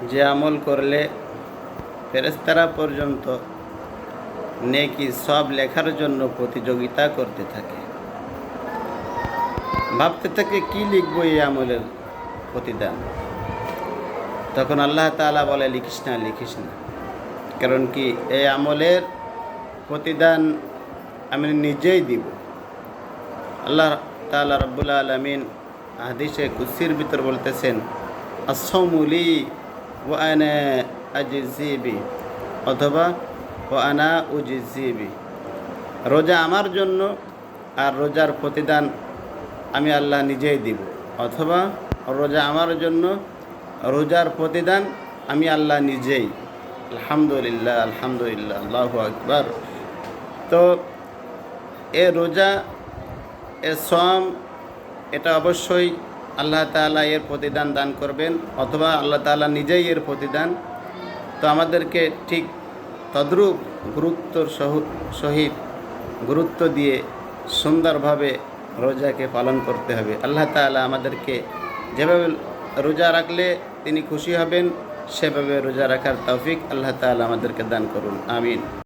যে আমল করলে ফেরেশতারা পর্যন্ত নেকি সব লেখার জন্য প্রতিযোগিতা করতে থাকে, ভাবতে থাকে কি লিখবো এই আমলের প্রতিদান। তখন আল্লাহ তাআলা বলে, লিখিস না। কারণ কি, এই আমলের প্রতিদান আমি নিজেই দিব। আল্লাহ তাআলা রব্বুল আলামিন হাদিসে কুদসির ভিতর বলতেছেন, আস-সাওমু লি ওয়া আনা আজজি বি, অথবা ওয়া আনা উজজি বি। রোজা আমার জন্য আর রোজার প্রতিদান আমি আল্লাহ নিজেই দিব, অথবা রোজা আমার জন্য, রোজার প্রতিদান আমি আল্লাহ নিজেই। আলহামদুলিল্লাহ, আল্লাহু আকবার। তো এ রোজা, এ সওম, এটা অবশ্যই আল্লাহ তাআলা এর প্রতিদান দান করবেন, অথবা আল্লাহ তাআলা নিজেই এর প্রতিদান। তো আমাদেরকে ঠিক তদ্রূপ গুরুত্বর সহিত গুরুত্ব দিয়ে সুন্দরভাবে রোজাকে পালন করতে হবে। আল্লাহ তাআলা আমাদেরকে যেভাবে রোজা রাখলে তিনি খুশি হবেন, সেভাবে রোজা রাখার তৌফিক আল্লাহ তাআলা আমাদেরকে দান করুন। আমিন।